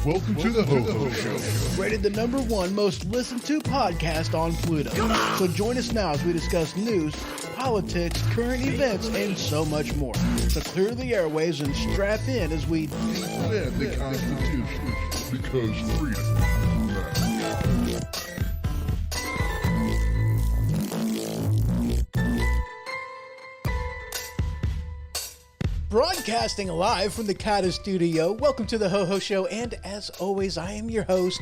Welcome to the Ho-Ho Show. Rated the #1 most listened to podcast on Pluto. So join us now as we discuss news, politics, current events, and so much more. So clear the airways and strap in as we defend the Constitution, because freedom matters. Broadcasting live from the Kata Studio. Welcome to the Ho-Ho Show, and as always, I am your host,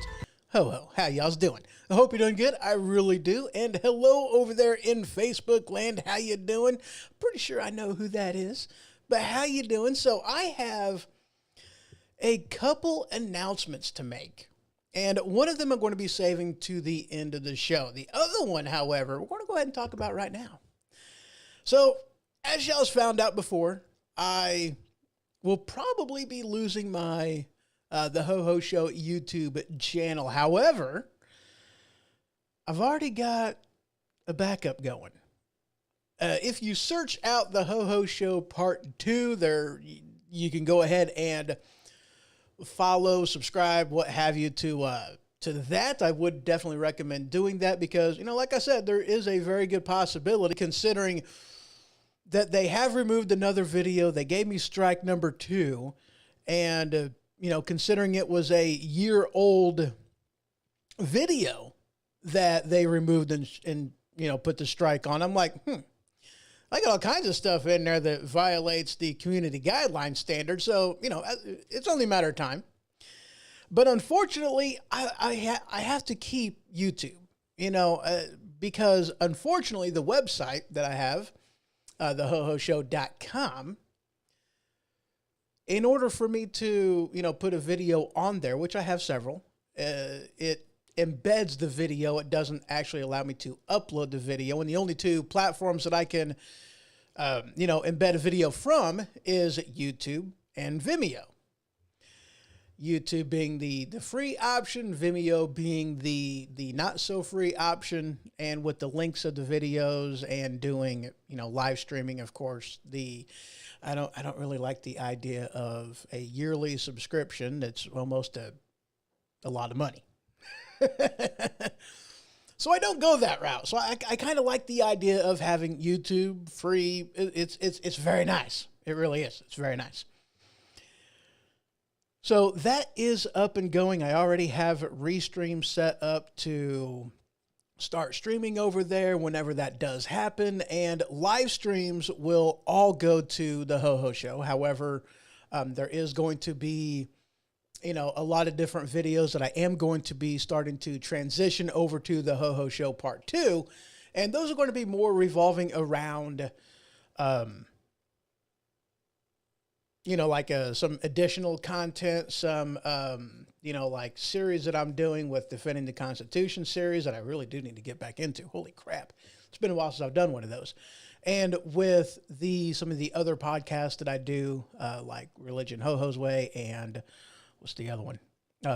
Ho-Ho. How y'all's doing? I hope you're doing good. I really do. And hello over there in Facebook land. How you doing? Pretty sure I know who that is, but how you doing? So I have a couple announcements to make, and one of them I'm going to be saving to the end of the show. The other one, however, we're going to go ahead and talk about right now. So as y'all's found out before, I will probably be losing my the Ho-Ho Show YouTube channel. However, I've already got a backup going. If you search out the Ho-Ho Show Part 2, there you can go ahead and follow, subscribe, what have you to that. I would definitely recommend doing that because, like I said, there is a very good possibility considering that they have removed another video. They gave me strike number 2. And, considering it was a year-old video that they removed and put the strike on, I'm like, I got all kinds of stuff in there that violates the community guideline standard. So, it's only a matter of time. But unfortunately, I have to keep YouTube, because unfortunately the website that I have, thehohoshow.com, in order for me to, put a video on there, which I have several, it embeds the video. It doesn't actually allow me to upload the video. And the only two platforms that I can, embed a video from is YouTube and Vimeo. YouTube being the free option, Vimeo being the not so free option, and with the links of the videos and doing, live streaming, of course, I don't really like the idea of a yearly subscription. That's almost a lot of money. So I don't go that route. So I kind of like the idea of having YouTube free. It's very nice. It really is. It's very nice. So that is up and going. I already have Restream set up to start streaming over there whenever that does happen. And live streams will all go to the Ho-Ho Show. However, there is going to be a lot of different videos that I am going to be starting to transition over to the Ho Ho Show Part 2. And those are going to be more revolving around, like some additional content, some, like series that I'm doing with Defending the Constitution series that I really do need to get back into. Holy crap. It's been a while since I've done one of those. And with some of the other podcasts that I do, like Religion Ho-Ho's Way and what's the other one?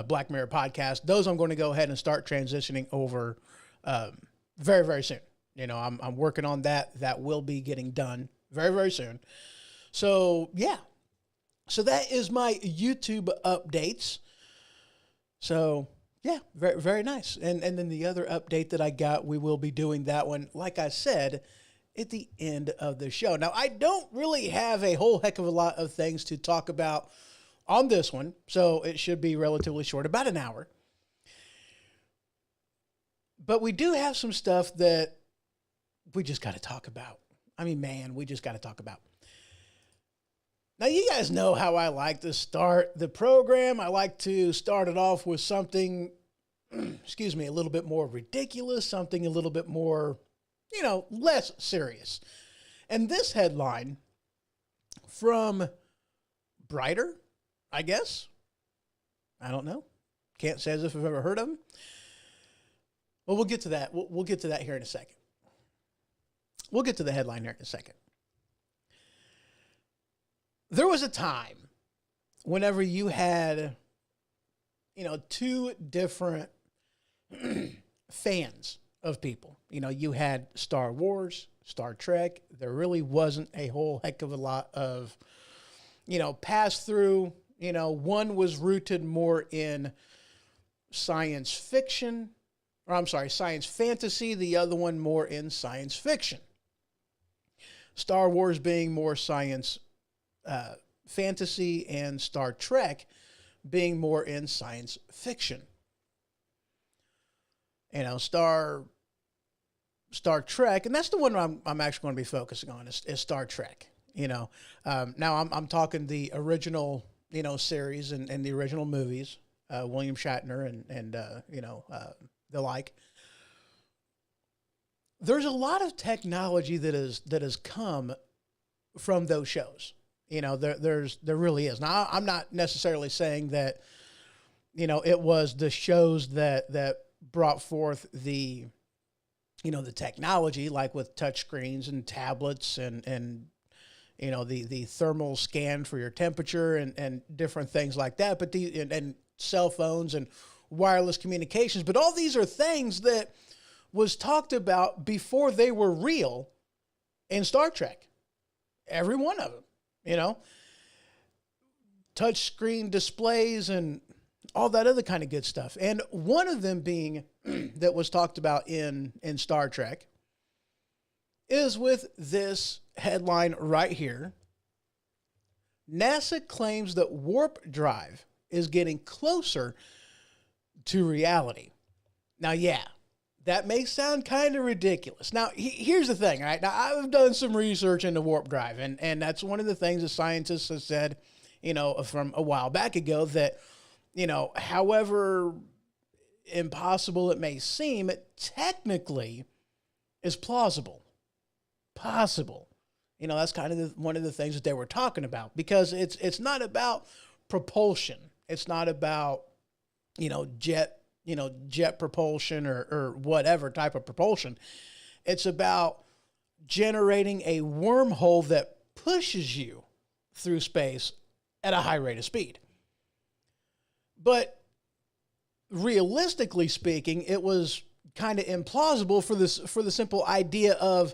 Black Mirror Podcast. Those I'm going to go ahead and start transitioning over very, very soon. I'm working on that. That will be getting done very, very soon. So, yeah. So that is my YouTube updates. So, yeah, very, very nice. And then the other update that I got, we will be doing that one, like I said, at the end of the show. Now, I don't really have a whole heck of a lot of things to talk about on this one, so it should be relatively short, about an hour. But we do have some stuff that we just got to talk about. I mean, man, we just got to talk about. Now, you guys know how I like to start the program. I like to start it off with something, excuse me, a little bit more ridiculous, something a little bit more, less serious. And this headline from Brighter, I guess. I don't know. Can't say as if I've ever heard of them. Well, we'll get to that. We'll get to that here in a second. We'll get to the headline here in a second. There was a time whenever you had, two different fans of people. You had Star Wars, Star Trek. There really wasn't a whole heck of a lot of, pass through. One was rooted more in science fiction, science fantasy. The other one more in science fiction. Star Wars being more science fantasy, and Star Trek being more in science fiction. Star Trek, and that's the one I'm actually going to be focusing on is Star Trek. Now I'm talking the original, series and the original movies, William Shatner and the like. There's a lot of technology that has come from those shows. There really is. Now, I'm not necessarily saying that, it was the shows that brought forth the technology, like with touchscreens and tablets and the thermal scan for your temperature and different things like that, but and cell phones and wireless communications. But all these are things that was talked about before they were real in Star Trek. Every one of them. Touch screen displays and all that other kind of good stuff. And one of them being that was talked about in Star Trek is with this headline right here. NASA claims that warp drive is getting closer to reality. Now, yeah, that may sound kind of ridiculous. Now, here's the thing, right? Now, I've done some research into warp drive, and that's one of the things that scientists have said, from a while back ago that, however impossible it may seem, it technically is plausible. Possible. That's kind of one of the things that they were talking about, because it's not about propulsion. It's not about, jet propulsion or whatever type of propulsion. It's about generating a wormhole that pushes you through space at a high rate of speed. But realistically speaking, it was kind of implausible for the simple idea of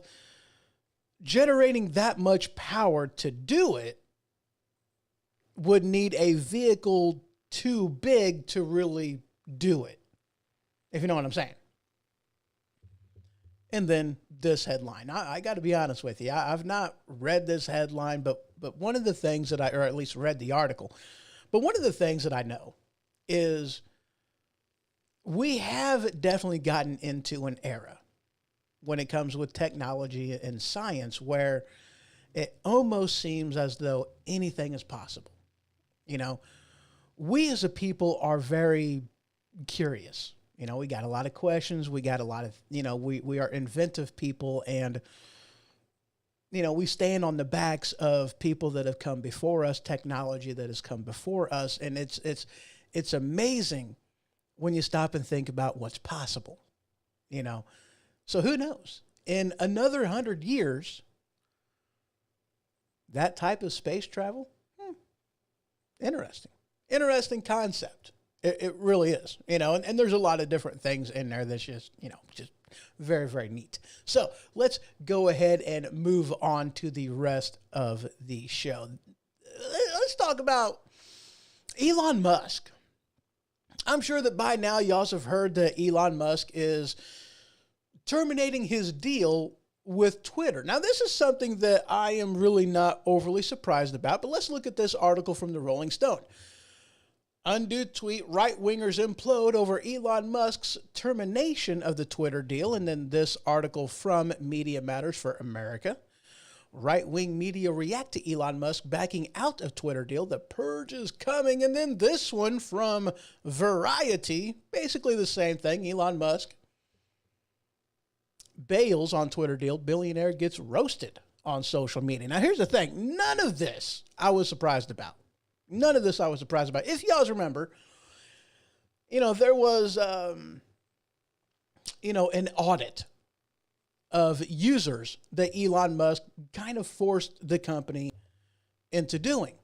generating that much power to do it would need a vehicle too big to really do it, if you know what I'm saying. And then this headline. I got to be honest with you. I've not read this headline, but one of the things that or at least read the article, but one of the things that I know is we have definitely gotten into an era when it comes with technology and science where it almost seems as though anything is possible. we as a people are very curious. You know, we got a lot of questions. We got a lot of, you know, we are inventive people, and, you know, we stand on the backs of people that have come before us, technology that has come before us. And it's amazing when you stop and think about what's possible, you know? So who knows? In another 100 years, that type of space travel, interesting concept. It really is, you know, and there's a lot of different things in there that's just, you know, just very, very neat. So let's go ahead and move on to the rest of the show. Let's talk about Elon Musk. I'm sure that by now you also have heard that Elon Musk is terminating his deal with Twitter. Now, this is something that I am really not overly surprised about, but let's look at this article from the Rolling Stone. Undo tweet, right-wingers implode over Elon Musk's termination of the Twitter deal. And then this article from Media Matters for America. Right-wing media react to Elon Musk backing out of Twitter deal. The purge is coming. And then this one from Variety. Basically the same thing. Elon Musk bails on Twitter deal. Billionaire gets roasted on social media. Now, here's the thing. None of this I was surprised about. None of this I was surprised about. If you guys remember, you know, there was, you know, an audit of users that Elon Musk kind of forced the company into doing.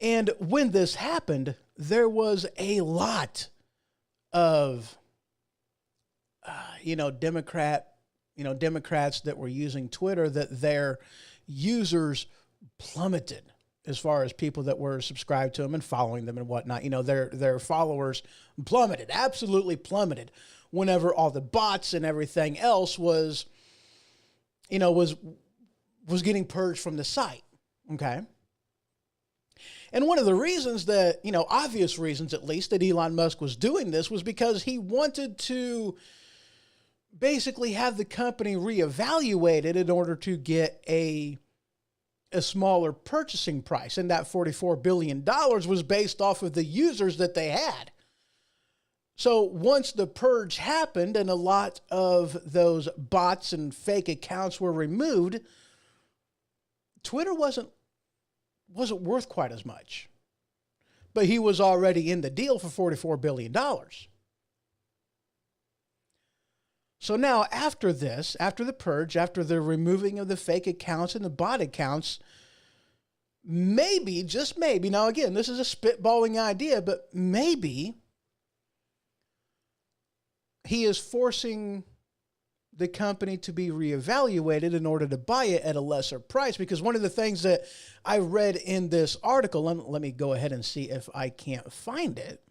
And when this happened, there was a lot of, Democrats that were using Twitter, that their users plummeted as far as people that were subscribed to them and following them and whatnot. You know, their followers plummeted, absolutely plummeted, whenever all the bots and everything else was getting purged from the site. Okay. And one of the reasons that, you know, obvious reasons at least, that Elon Musk was doing this was because he wanted to basically have the company reevaluated in order to get a smaller purchasing price. And that $44 billion was based off of the users that they had. So once the purge happened and a lot of those bots and fake accounts were removed, Twitter wasn't worth quite as much. But he was already in the deal for $44 billion. So now after this, after the purge, after the removing of the fake accounts and the bot accounts, maybe, just maybe, now again, this is a spitballing idea, but maybe he is forcing the company to be reevaluated in order to buy it at a lesser price. Because one of the things that I read in this article, let me go ahead and see if I can't find it.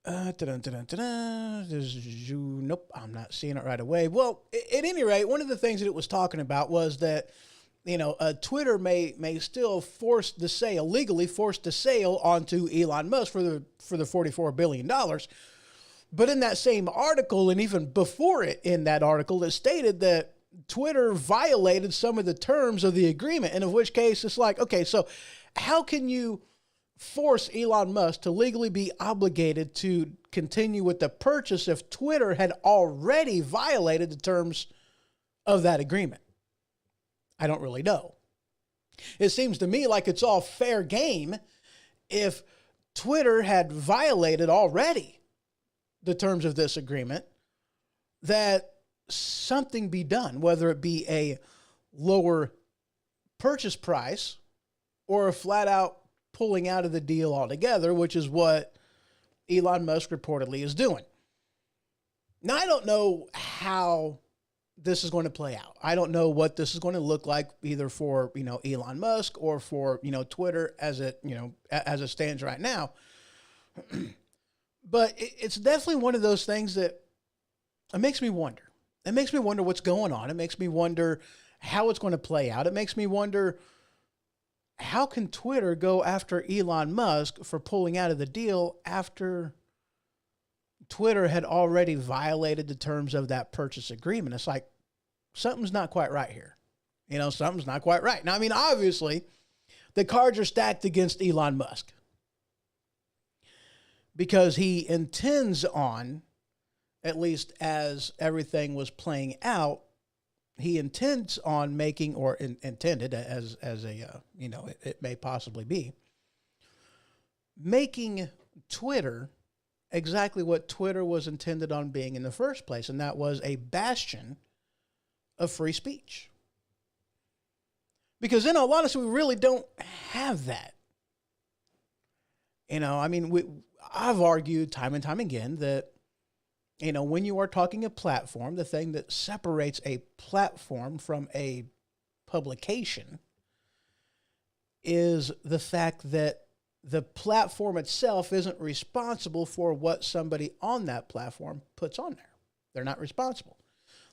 Nope, I'm not seeing it right away. Well, at any rate, one of the things that it was talking about was that, you know, Twitter may still legally force the sale onto Elon Musk for the $44 billion. But in that same article, and even before it in that article, it stated that Twitter violated some of the terms of the agreement, and in which case it's like, okay, so how can you force Elon Musk to legally be obligated to continue with the purchase if Twitter had already violated the terms of that agreement? I don't really know. It seems to me like it's all fair game if Twitter had violated already the terms of this agreement, that something be done, whether it be a lower purchase price or a flat out pulling out of the deal altogether, which is what Elon Musk reportedly is doing. Now, I don't know how this is going to play out. I don't know what this is going to look like either for, you know, Elon Musk or for, you know, Twitter as it stands right now. But it's definitely one of those things that it makes me wonder. It makes me wonder what's going on. It makes me wonder how it's going to play out. It makes me wonder, how can Twitter go after Elon Musk for pulling out of the deal after Twitter had already violated the terms of that purchase agreement? It's like, something's not quite right here. You know, something's not quite right. Now, I mean, obviously, the cards are stacked against Elon Musk because he intends on, at least as everything was playing out, he intends on making, or intended as a, it may possibly be, making Twitter exactly what Twitter was intended on being in the first place, and that was a bastion of free speech. Because in all honesty, we really don't have that. I've argued time and time again that, when you are talking a platform, the thing that separates a platform from a publication is the fact that the platform itself isn't responsible for what somebody on that platform puts on there. They're not responsible.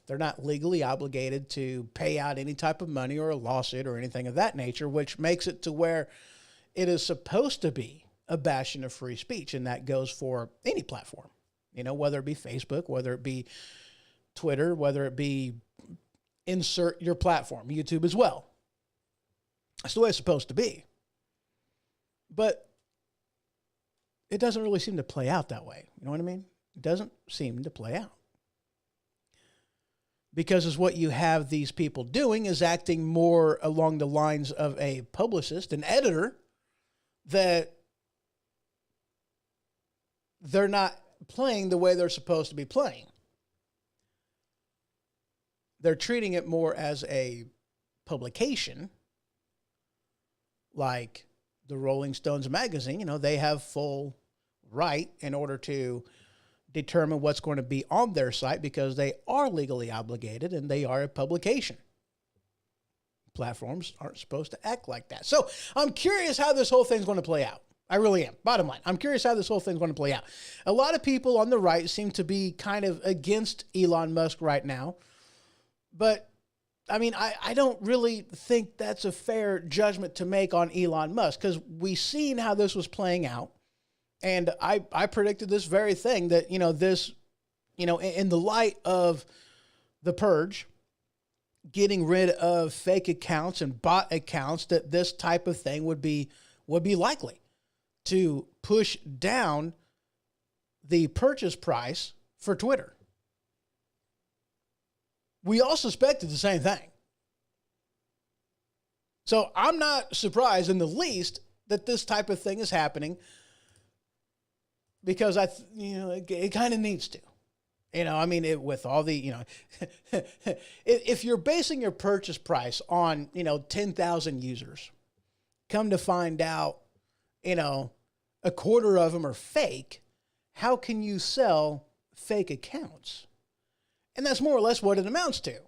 They're not legally obligated to pay out any type of money or a lawsuit or anything of that nature, which makes it to where it is supposed to be a bastion of free speech, and that goes for any platform. Whether it be Facebook, whether it be Twitter, whether it be insert your platform, YouTube as well. That's the way it's supposed to be. But it doesn't really seem to play out that way. You know what I mean? It doesn't seem to play out. Because as what you have these people doing is acting more along the lines of a publicist, an editor, that they're not playing the way they're supposed to be playing. They're treating it more as a publication, like the Rolling Stones magazine. They have full right in order to determine what's going to be on their site because they are legally obligated and they are a publication. Platforms aren't supposed to act like that. So I'm curious how this whole thing's going to play out. I really am. Bottom line, I'm curious how this whole thing's going to play out. A lot of people on the right seem to be kind of against Elon Musk right now. But, I don't really think that's a fair judgment to make on Elon Musk because we've seen how this was playing out. And I predicted this very thing that, in the light of the purge, getting rid of fake accounts and bot accounts, that this type of thing would be likely to push down the purchase price for Twitter. We all suspected the same thing. So I'm not surprised in the least that this type of thing is happening because it kind of needs to. With all the, if you're basing your purchase price on, 10,000 users, come to find out, a quarter of them are fake, how can you sell fake accounts? And that's more or less what it amounts to.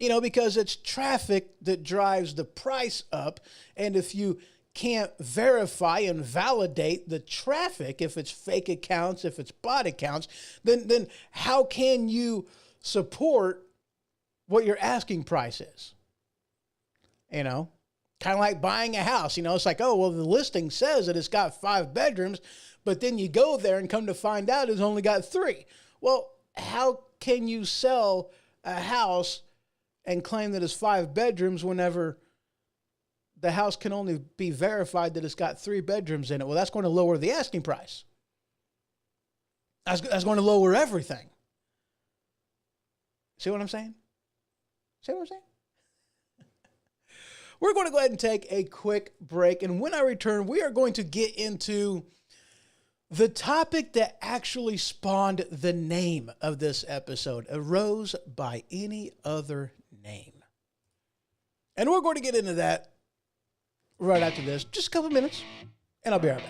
Because it's traffic that drives the price up. And if you can't verify and validate the traffic, if it's fake accounts, if it's bot accounts, then how can you support what your asking price is? Kind of like buying a house. It's like, oh, well, the listing says that it's got 5 bedrooms, but then you go there and come to find out it's only got 3. Well, how can you sell a house and claim that it's 5 bedrooms whenever the house can only be verified that it's got 3 bedrooms in it? Well, that's going to lower the asking price. That's going to lower everything. See what I'm saying? See what I'm saying? We're going to go ahead and take a quick break. And when I return, we are going to get into the topic that actually spawned the name of this episode, Arose by Any Other Name. And we're going to get into that right after this. Just a couple minutes, and I'll be right back.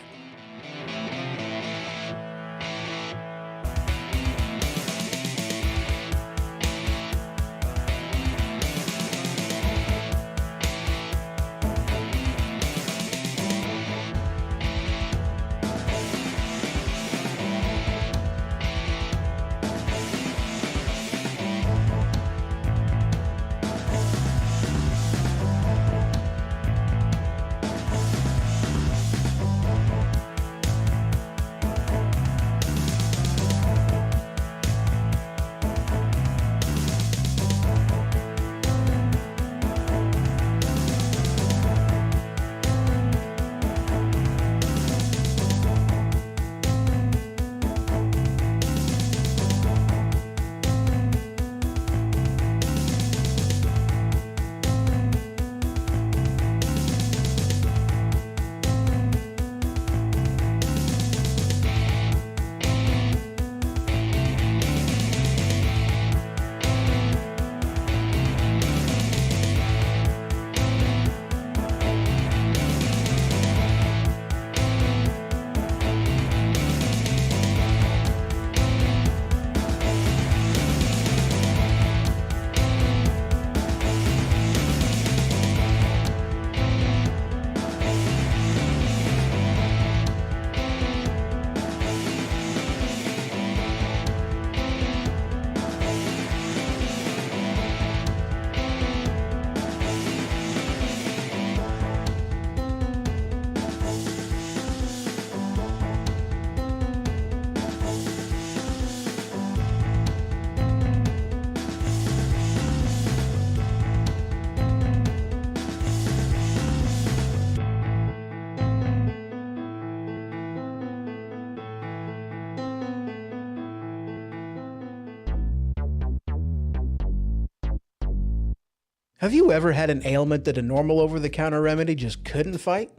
Have you ever had an ailment that a normal over-the-counter remedy just couldn't fight?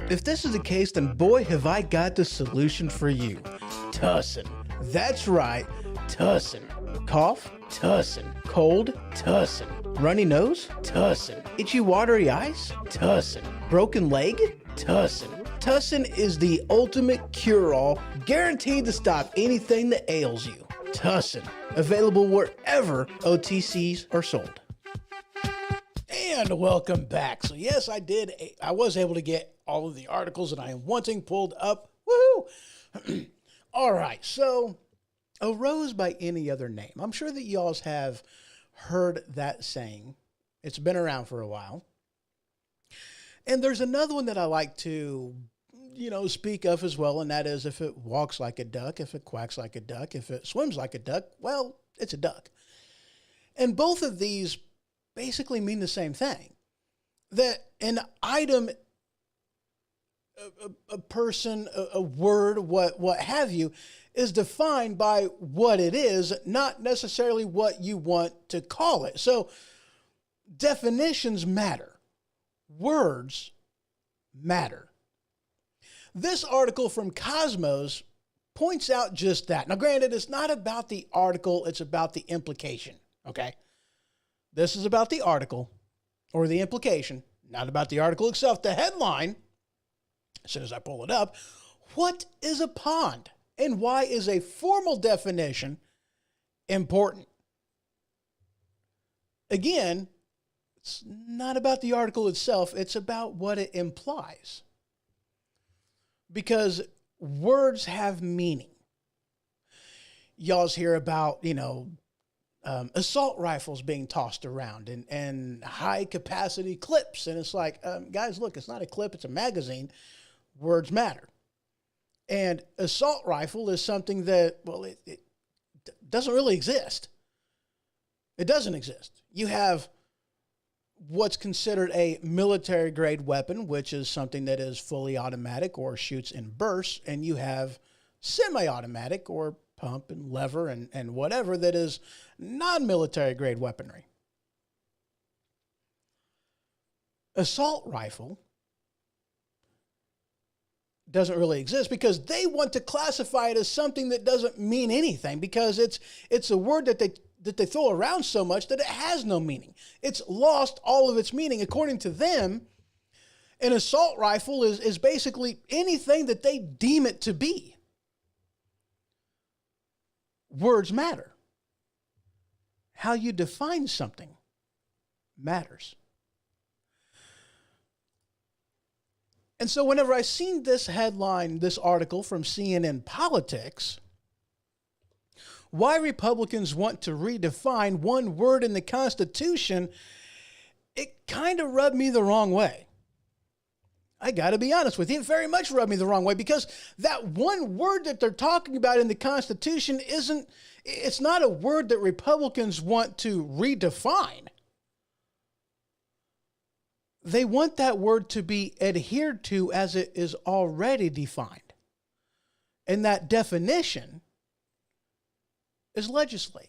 If this is the case, then boy, have I got the solution for you. Tussin. That's right, Tussin. Cough? Tussin. Cold? Tussin. Runny nose? Tussin. Itchy watery eyes? Tussin. Broken leg? Tussin. Tussin is the ultimate cure-all, guaranteed to stop anything that ails you. Tussin. Available wherever OTCs are sold. And welcome back. So yes, I was able to get all of the articles that I am wanting pulled up. Woohoo! All right, so a rose by any other name. I'm sure that y'all have heard that saying. It's been around for a while. And there's another one that I like to, speak of as well, and that is if it walks like a duck, if it quacks like a duck, if it swims like a duck, well, it's a duck. And both of these basically mean the same thing. That an item, a person, a word, what have you, is defined by what it is, not necessarily what you want to call it. So definitions matter. Words matter. This article from Cosmos points out just that. Now, granted, it's not about the article, it's about the implication, okay? This is about the article, or the implication, not about the article itself. The headline, as soon as I pull it up, what is a pond? And why is a formal definition important? Again, it's not about the article itself, it's about what it implies. Because words have meaning. Y'all's hear about, assault rifles being tossed around and high capacity clips. And it's like, guys, look, it's not a clip, it's a magazine. Words matter. And assault rifle is something that, well, it doesn't really exist. It doesn't exist. You have what's considered a military grade weapon, which is something that is fully automatic or shoots in bursts. And you have semi-automatic or pump and lever and whatever that is non-military grade weaponry. Assault rifle doesn't really exist because they want to classify it as something that doesn't mean anything, because it's a word that they throw around so much that it has no meaning. It's lost all of its meaning. According to them, an assault rifle is basically anything that they deem it to be. Words matter. How you define something matters. And so whenever I seen this headline, this article from CNN Politics, why Republicans want to redefine one word in the Constitution, it kind of rubbed me the wrong way. I got to be honest with you, it very much rubbed me the wrong way, because that one word that they're talking about in the Constitution it's not a word that Republicans want to redefine. They want that word to be adhered to as it is already defined. And that definition is legislate.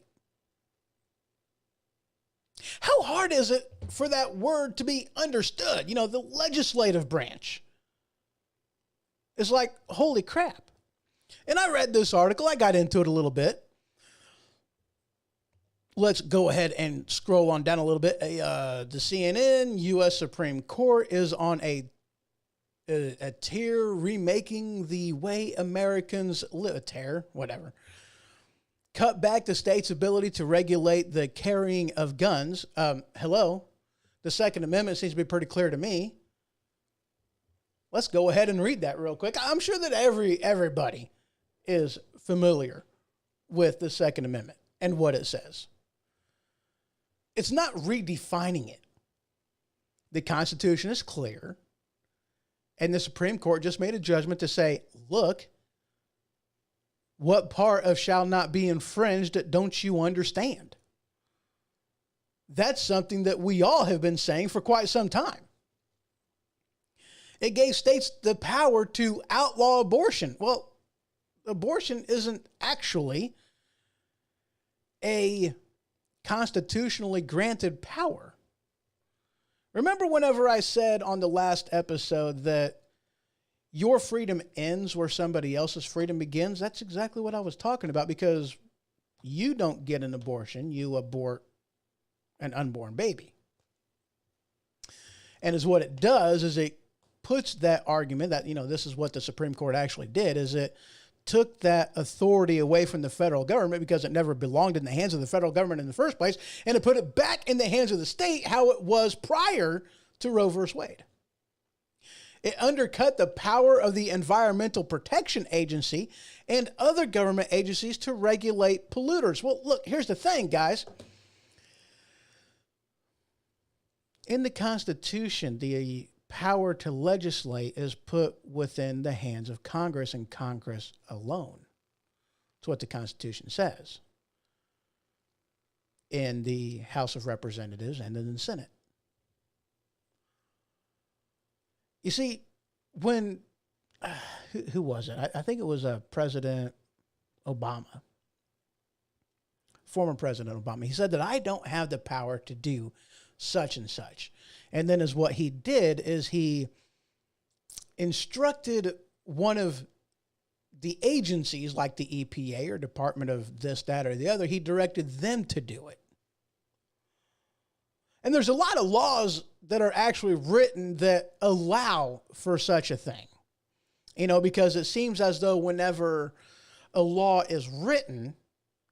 How hard is it for that word to be understood? The legislative branch. It's like, holy crap. And I read this article. I got into it a little bit. Let's go ahead and scroll on down a little bit. The CNN U.S. Supreme Court is on a tier remaking the way Americans live. A tear, whatever. Cut back the state's ability to regulate the carrying of guns. Hello. The Second Amendment seems to be pretty clear to me. Let's go ahead and read that real quick. I'm sure that everybody is familiar with the Second Amendment and what it says. It's not redefining it. The Constitution is clear, and the Supreme Court just made a judgment to say, look, what part of shall not be infringed don't you understand? That's something that we all have been saying for quite some time. It gave states the power to outlaw abortion. Well, abortion isn't actually a constitutionally granted power. Remember whenever I said on the last episode that your freedom ends where somebody else's freedom begins? That's exactly what I was talking about, because you don't get an abortion, you abort an unborn baby. And is what it does is it puts that argument that, this is what the Supreme Court actually did, is it took that authority away from the federal government, because it never belonged in the hands of the federal government in the first place, and it put it back in the hands of the state how it was prior to Roe v. Wade. It undercut the power of the Environmental Protection Agency and other government agencies to regulate polluters. Well, look, here's the thing, guys. In the Constitution, the power to legislate is put within the hands of Congress and Congress alone. That's what the Constitution says in the House of Representatives and in the Senate. You see, when, who was it? I think it was President Obama, former President Obama. He said that I don't have the power to do such and such. And then is what he did is he instructed one of the agencies like the EPA or Department of this, that, or the other. He directed them to do it. And there's a lot of laws that are actually written that allow for such a thing, because it seems as though whenever a law is written,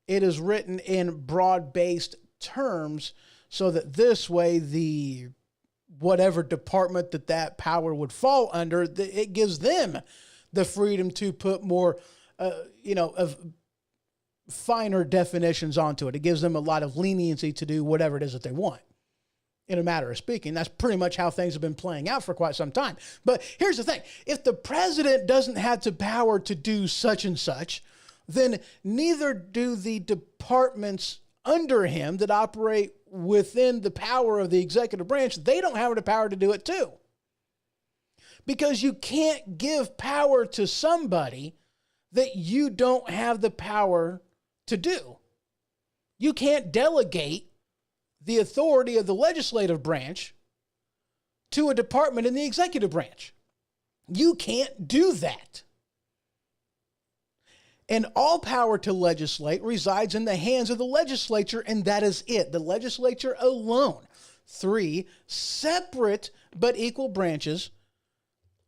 it is written in broad-based terms so that this way the whatever department that power would fall under, it gives them the freedom to put more, of finer definitions onto it. It gives them a lot of leniency to do whatever it is that they want. In a matter of speaking, that's pretty much how things have been playing out for quite some time. But here's the thing. If the president doesn't have the power to do such and such, then neither do the departments under him that operate within the power of the executive branch. They don't have the power to do it too. Because you can't give power to somebody that you don't have the power to do. You can't delegate the authority of the legislative branch to a department in the executive branch. You can't do that. And all power to legislate resides in the hands of the legislature, and that is it. The legislature alone. 3 separate but equal branches.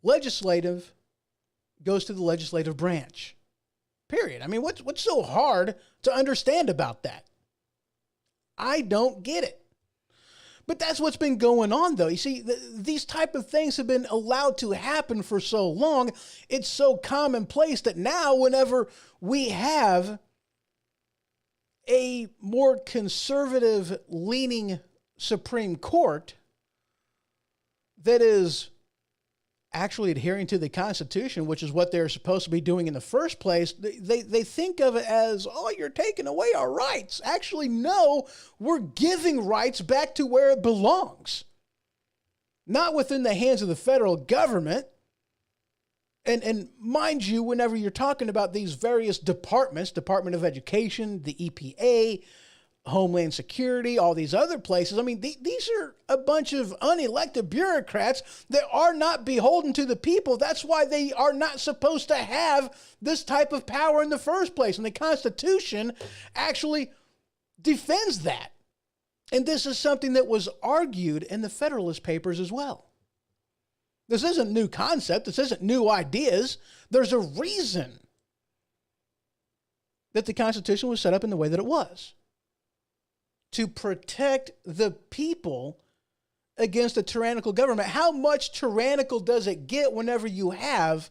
Legislative goes to the legislative branch. Period. I mean, what's so hard to understand about that? I don't get it. But that's what's been going on, though. You see, these type of things have been allowed to happen for so long. It's so commonplace that now whenever we have a more conservative-leaning Supreme Court that is actually adhering to the Constitution, which is what they're supposed to be doing in the first place, they think of it as, oh, you're taking away our rights. Actually, no, we're giving rights back to where it belongs. Not within the hands of the federal government. And mind you, whenever you're talking about these various departments, Department of Education, the EPA, Homeland Security, all these other places. I mean, these are a bunch of unelected bureaucrats that are not beholden to the people. That's why they are not supposed to have this type of power in the first place. And the Constitution actually defends that. And this is something that was argued in the Federalist Papers as well. This isn't new concept. This isn't new ideas. There's a reason that the Constitution was set up in the way that it was. To protect the people against a tyrannical government. How much tyrannical does it get whenever you have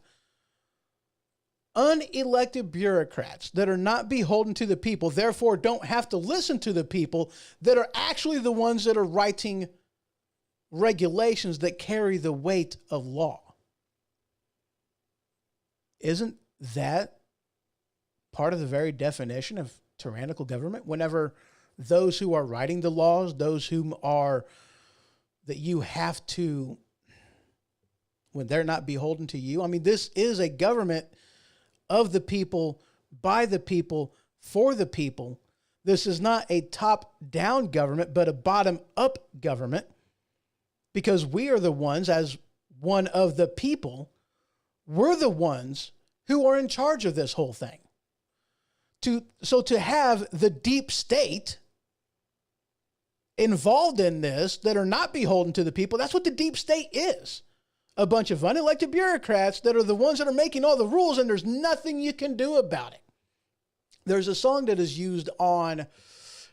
unelected bureaucrats that are not beholden to the people, therefore don't have to listen to the people, that are actually the ones that are writing regulations that carry the weight of law? Isn't that part of the very definition of tyrannical government? Whenever those who are writing the laws, those whom are, that you have to, when they're not beholden to you. I mean, this is a government of the people, by the people, for the people. This is not a top-down government, but a bottom-up government. because we are the ones, as one of the people, we're the ones who are in charge of this whole thing. So to have the deep state involved in this that are not beholden to the people, that's what the deep state is. A bunch of unelected bureaucrats that are the ones that are making all the rules, and there's nothing you can do about it. There's a song that is used on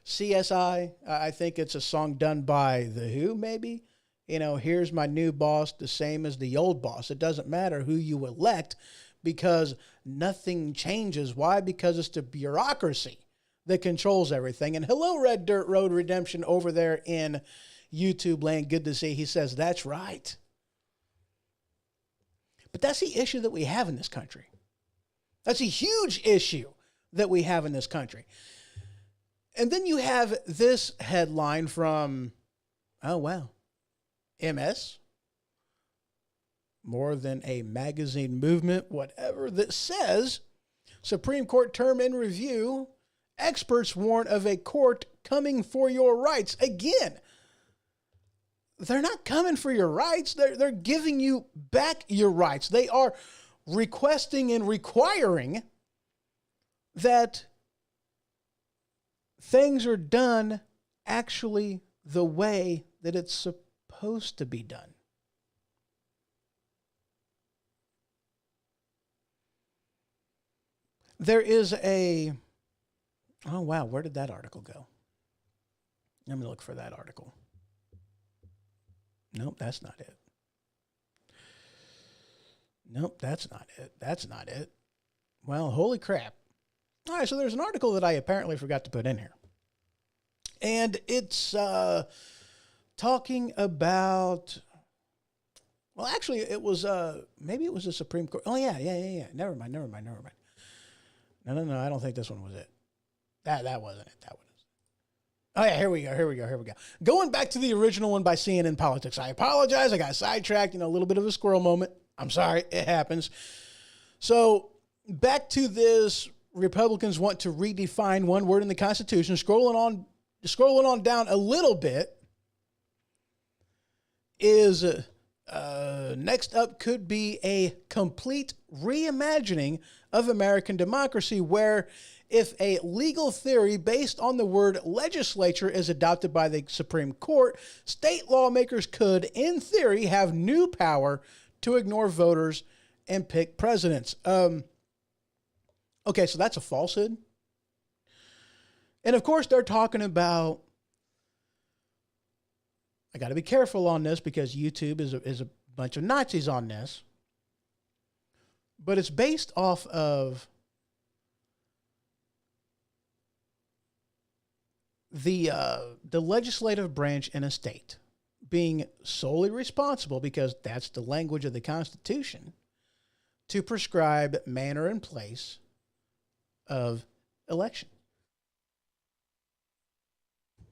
CSI. I think it's a song done by The Who, maybe. You know, here's my new boss, the same as the old boss. It doesn't matter who you elect because nothing changes. Why? Because it's the bureaucracy that controls everything. And hello, Red Dirt Road Redemption over there in YouTube land. Good to see. He says, that's right. But that's the issue that we have in this country. That's a huge issue that we have in this country. And then you have this headline from, oh, wow, MS, more than a magazine movement, whatever, that says Supreme Court term in review, experts warn of a court coming for your rights. Again, they're not coming for your rights. They're giving you back your rights. They are requesting and requiring that things are done actually the way that it's supposed to be done. There is a, oh wow, where did that article go? Let me look for that article. Nope, that's not it. Nope, that's not it. That's not it. Well, holy crap. All right, so there's an article that I apparently forgot to put in here. And it's talking about, well, actually, it was, maybe it was the Supreme Court. Oh, yeah. Never mind. No, I don't think this one was it. That wasn't it. That one is. Oh, yeah, here we go. Going back to the original one by CNN Politics. I apologize. I got sidetracked, a little bit of a squirrel moment. I'm sorry. It happens. So back to this, Republicans want to redefine one word in the Constitution. Scrolling on down a little bit is next up could be a complete reimagining of American democracy, where if a legal theory based on the word legislature is adopted by the Supreme Court, state lawmakers could, in theory, have new power to ignore voters and pick presidents. Okay, so that's a falsehood. And of course, they're talking about, I got to be careful on this because YouTube is a bunch of Nazis on this, but it's based off of the legislative branch in a state being solely responsible, because that's the language of the Constitution, to prescribe manner and place of election.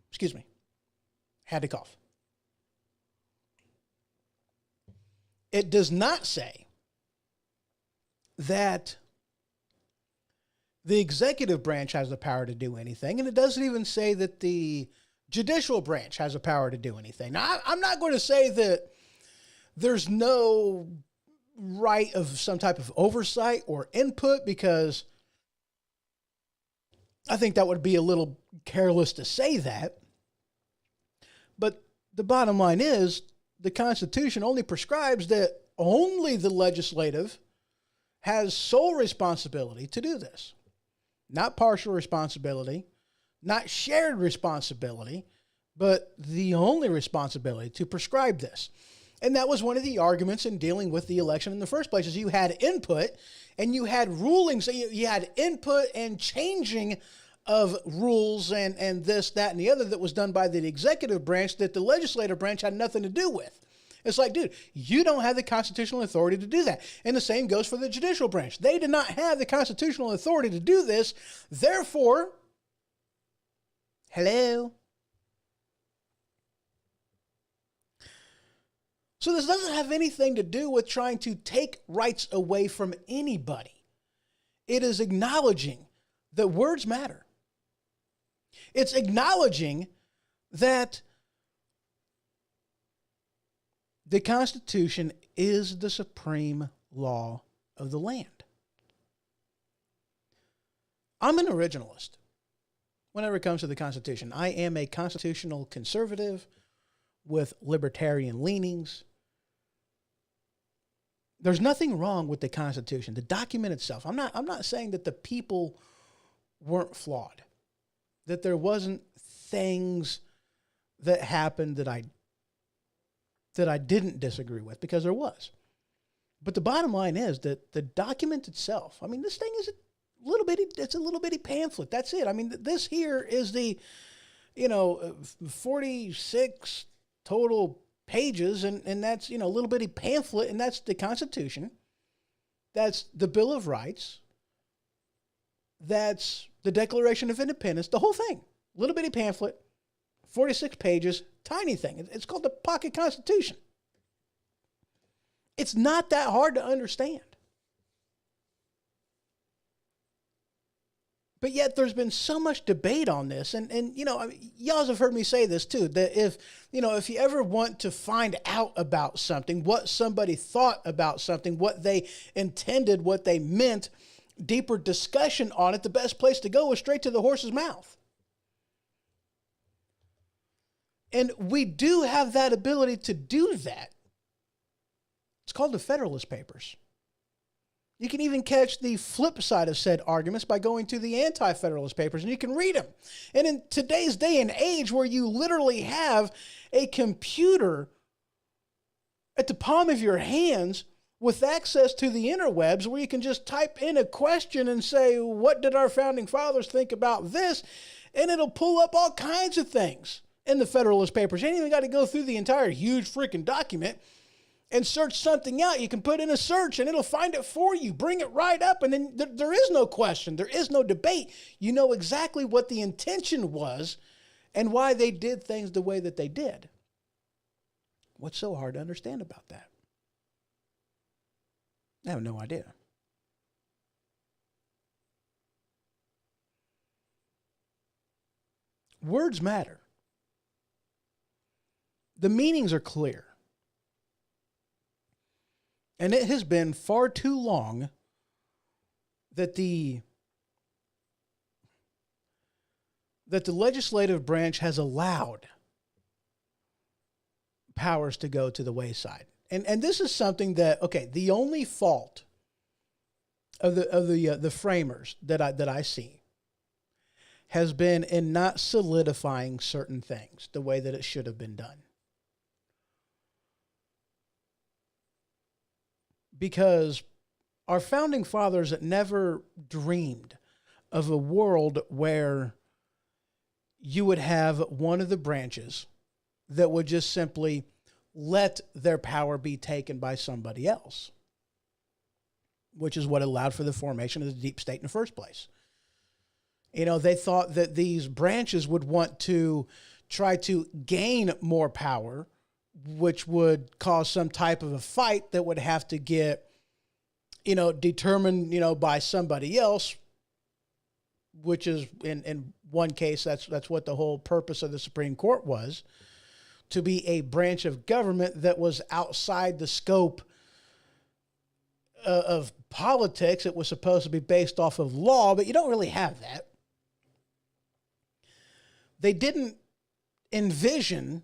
Excuse me. Had to cough. It does not say that the executive branch has the power to do anything, and it doesn't even say that the judicial branch has the power to do anything. Now, I'm not going to say that there's no right of some type of oversight or input, because I think that would be a little careless to say that. But the bottom line is, the Constitution only prescribes that only the legislative has sole responsibility to do this. Not partial responsibility, not shared responsibility, but the only responsibility to prescribe this. And that was one of the arguments in dealing with the election in the first place, is you had input and you had rulings, you had input and changing of rules and this, that, and the other that was done by the executive branch that the legislative branch had nothing to do with. It's like, dude, you don't have the constitutional authority to do that. And the same goes for the judicial branch. They did not have the constitutional authority to do this. Therefore, hello. So this doesn't have anything to do with trying to take rights away from anybody. It is acknowledging that words matter. It's acknowledging that The Constitution is the supreme law of the land. I'm an originalist whenever it comes to the Constitution. I am a constitutional conservative with libertarian leanings. There's nothing wrong with the Constitution, the document itself. I'm not saying that the people weren't flawed, that there wasn't things that happened that I didn't disagree with, because there was. But the bottom line is that the document itself, I mean, this thing is it's a little bitty pamphlet. That's it. I mean, this here is the, 46 total pages, and that's, a little bitty pamphlet, and that's the Constitution. That's the Bill of Rights. That's the Declaration of Independence, the whole thing. Little bitty pamphlet, 46 pages, tiny thing. It's called the Pocket Constitution. It's not that hard to understand. But yet there's been so much debate on this. And y'all have heard me say this too, that if you ever want to find out about something, what somebody thought about something, what they intended, what they meant, deeper discussion on it, the best place to go is straight to the horse's mouth. And we do have that ability to do that. It's called the Federalist Papers. You can even catch the flip side of said arguments by going to the Anti-Federalist Papers, and you can read them. And in today's day and age, where you literally have a computer at the palm of your hands with access to the interwebs, where you can just type in a question and say, what did our founding fathers think about this? And it'll pull up all kinds of things in the Federalist Papers. You ain't even got to go through the entire huge freaking document and search something out. You can put in a search and it'll find it for you. Bring it right up, and then there is no question. There is no debate. You know exactly what the intention was and why they did things the way that they did. What's so hard to understand about that? I have no idea. Words matter. The meanings are clear. And it has been far too long that the legislative branch has allowed powers to go to the wayside. And this is something that, okay, the only fault of the framers that I see has been in not solidifying certain things the way that it should have been done. Because our founding fathers never dreamed of a world where you would have one of the branches that would just simply let their power be taken by somebody else, which is what allowed for the formation of the deep state in the first place. They thought that these branches would want to try to gain more power, which would cause some type of a fight that would have to get, determined, by somebody else, which is in one case, that's what the whole purpose of the Supreme Court was, to be a branch of government that was outside the scope of politics. It was supposed to be based off of law, but you don't really have that. They didn't envision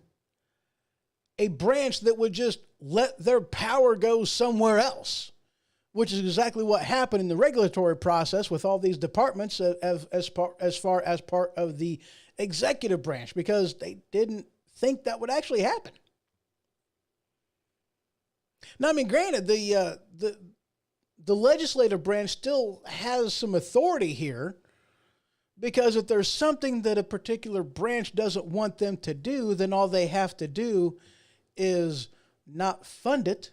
a branch that would just let their power go somewhere else, which is exactly what happened in the regulatory process with all these departments as far as part of the executive branch, because they didn't think that would actually happen. Now, I mean, granted, the legislative branch still has some authority here, because if there's something that a particular branch doesn't want them to do, then all they have to do is not fund it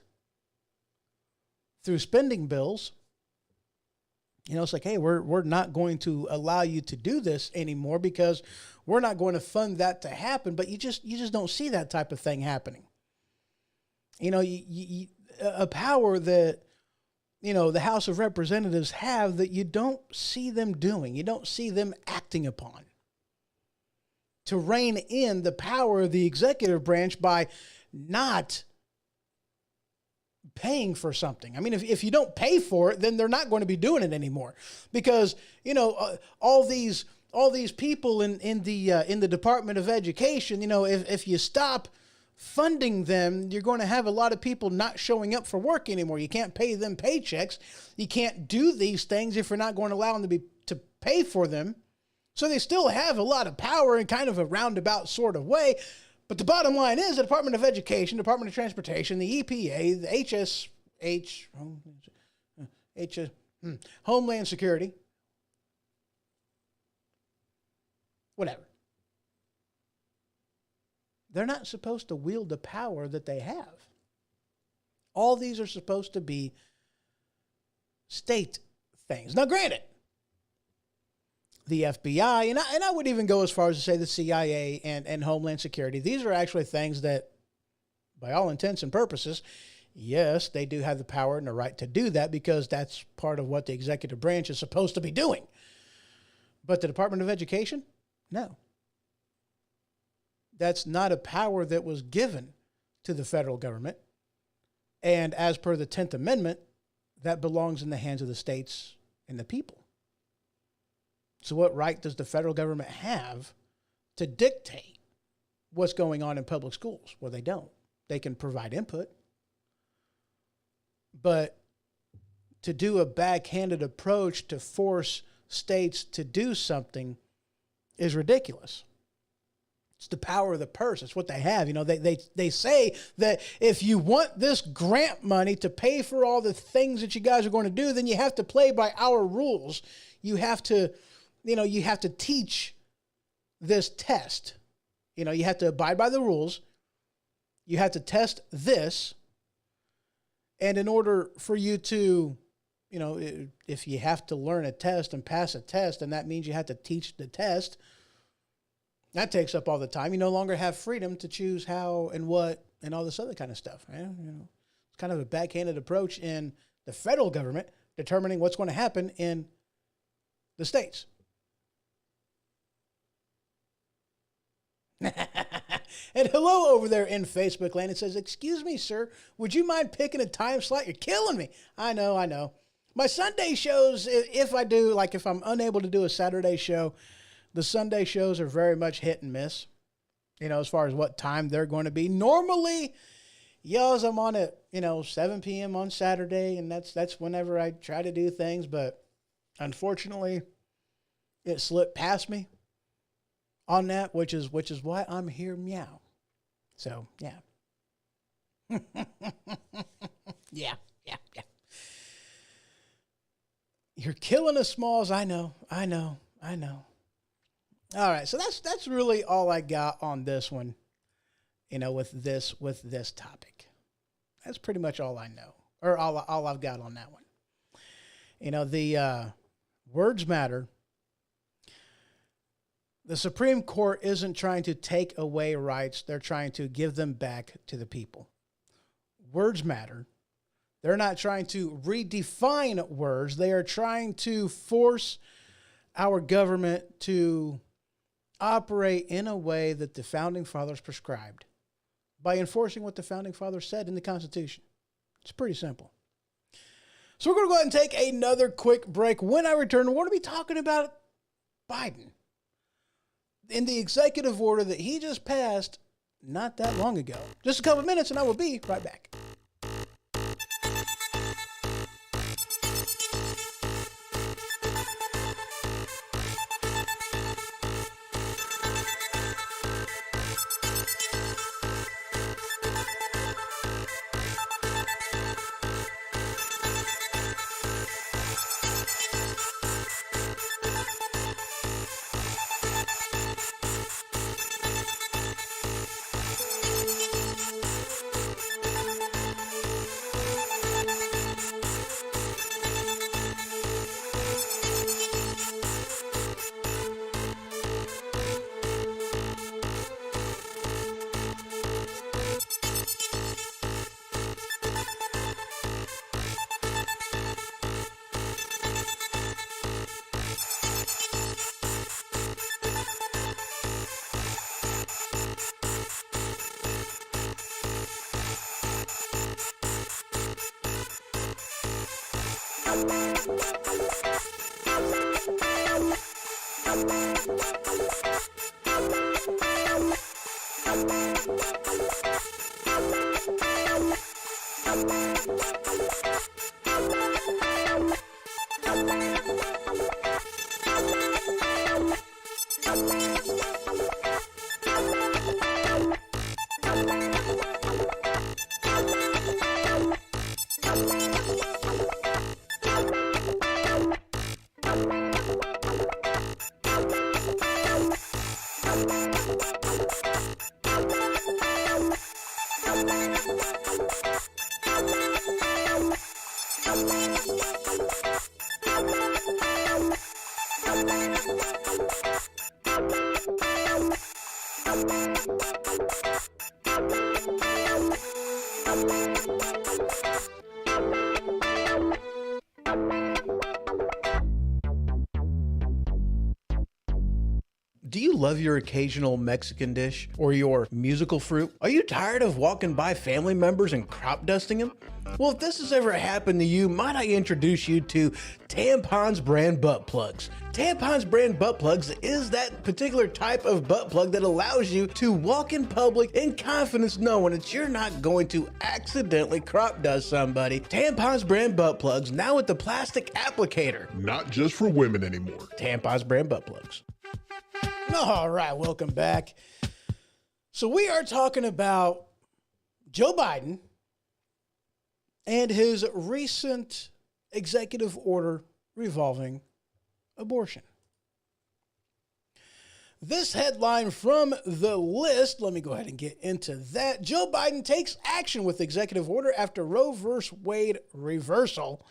through spending bills. It's like, hey, we're not going to allow you to do this anymore because we're not going to fund that to happen. But you just don't see that type of thing happening. A power that, the House of Representatives have that you don't see them doing, you don't see them acting upon, to rein in the power of the executive branch by not paying for something. I mean, if you don't pay for it, then they're not going to be doing it anymore, because all these people in the Department of Education, if you stop funding them, you're going to have a lot of people not showing up for work anymore. You can't pay them paychecks. You can't do these things if you're not going to allow them to pay for them. So they still have a lot of power in kind of a roundabout sort of way. But the bottom line is the Department of Education, Department of Transportation, the EPA, the Homeland Security, whatever. They're not supposed to wield the power that they have. All these are supposed to be state things. Now, granted, the FBI, and I would even go as far as to say the CIA and Homeland Security, these are actually things that, by all intents and purposes, yes, they do have the power and the right to do that, because that's part of what the executive branch is supposed to be doing. But the Department of Education, no. That's not a power that was given to the federal government. And as per the 10th Amendment, that belongs in the hands of the states and the people. So what right does the federal government have to dictate what's going on in public schools? Well, they don't. They can provide input. But to do a backhanded approach to force states to do something is ridiculous. It's the power of the purse. It's what they have. They say that if you want this grant money to pay for all the things that you guys are going to do, then you have to play by our rules. You have to teach this test. You have to abide by the rules. You have to test this. And in order for you to, if you have to learn a test and pass a test, and that means you have to teach the test, that takes up all the time. You no longer have freedom to choose how and what and all this other kind of stuff. Right? It's kind of a backhanded approach in the federal government determining what's going to happen in the states. And hello over there in Facebook land. It says, "Excuse me, sir, would you mind picking a time slot? You're killing me." I know. My Sunday shows, if I'm unable to do a Saturday show, the Sunday shows are very much hit and miss, as far as what time they're going to be. Normally, I'm on at, 7 p.m. on Saturday, and that's whenever I try to do things, but unfortunately, it slipped past me on that, which is why I'm here, meow. So, yeah. Yeah. You're killing us, Smalls. I know. All right, so that's really all I got on this one, with this topic. That's pretty much all I know, or all I've got on that one. The words matter. The Supreme Court isn't trying to take away rights. They're trying to give them back to the people. Words matter. They're not trying to redefine words. They are trying to force our government to operate in a way that the Founding Fathers prescribed by enforcing what the Founding Fathers said in the Constitution. It's pretty simple. So we're going to go ahead and take another quick break. When I return, we're going to be talking about Biden in the executive order that he just passed not that long ago. Just a couple of minutes and I will be right back. Do you love your occasional Mexican dish or your musical fruit? Are you tired of walking by family members and crop dusting them? Well, if this has ever happened to you, might I introduce you to Tampons brand butt plugs. Tampons brand butt plugs is that particular type of butt plug that allows you to walk in public in confidence knowing that you're not going to accidentally crop dust somebody. Tampons brand butt plugs now with the plastic applicator. Not just for women anymore. Tampons brand butt plugs. All right, welcome back. So we are talking about Joe Biden and his recent executive order revolving abortion. This headline from The List, let me go ahead and get into that. Joe Biden takes action with executive order after Roe v. Wade reversal.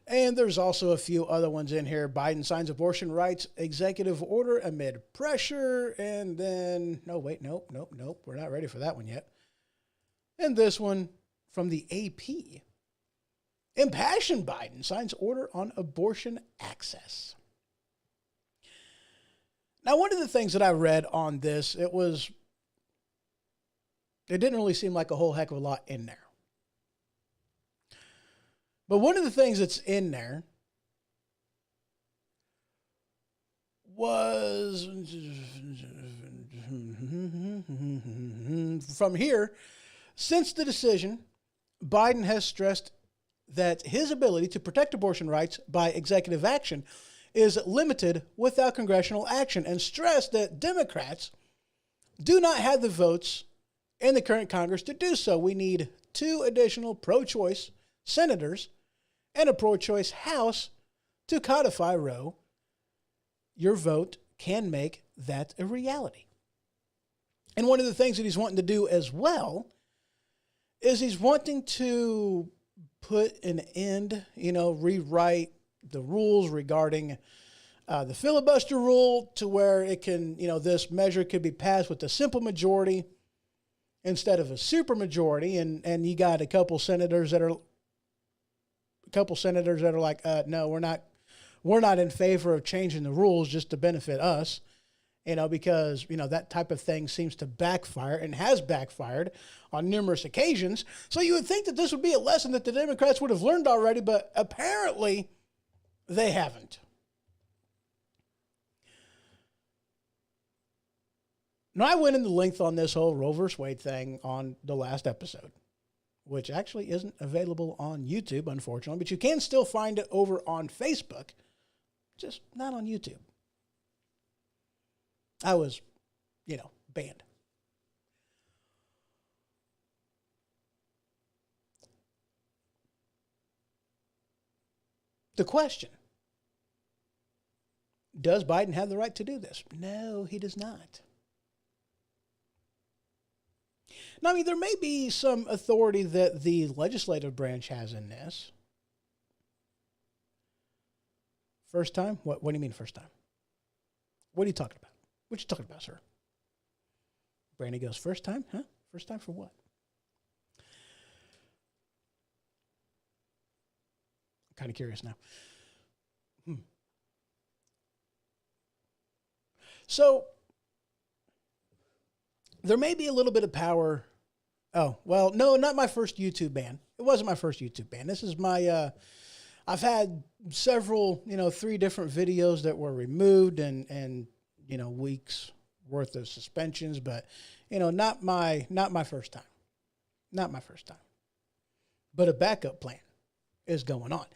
And there's also a few other ones in here. Biden signs abortion rights executive order amid pressure. And then, nope. We're not ready for that one yet. And this one from the AP. Impassioned Biden signs order on abortion access. Now, one of the things that I read on this, it didn't really seem like a whole heck of a lot in there. But one of the things that's in there was from here, since the decision, Biden has stressed that his ability to protect abortion rights by executive action is limited without congressional action, and stressed that Democrats do not have the votes in the current Congress to do so. We need 2 additional pro-choice senators and a pro-choice House to codify Roe. Your vote can make that a reality. And one of the things that he's wanting to do as well is he's wanting to put an end, rewrite the rules regarding the filibuster rule to where it can, this measure could be passed with a simple majority instead of a supermajority. And you got a couple senators that are like, no, we're not in favor of changing the rules just to benefit us, because, that type of thing seems to backfire and has backfired on numerous occasions. So you would think that this would be a lesson that the Democrats would have learned already, but apparently they haven't. Now, I went into length on this whole Roe v. Wade thing on the last episode, which actually isn't available on YouTube, unfortunately, but you can still find it over on Facebook, just not on YouTube. I was, banned. The question, does Biden have the right to do this? No, he does not. Now, there may be some authority that the legislative branch has in this. First time? What do you mean first time? What are you talking about? What you talking about, sir? Brandy goes, first time? Huh? First time for what? I'm kind of curious now. So, there may be a little bit of power. Oh, well, no, not my first YouTube ban. It wasn't my first YouTube ban. This is my, I've had several, 3 different videos that were removed and weeks worth of suspensions, but, not my first time. Not my first time. But a backup plan is going on.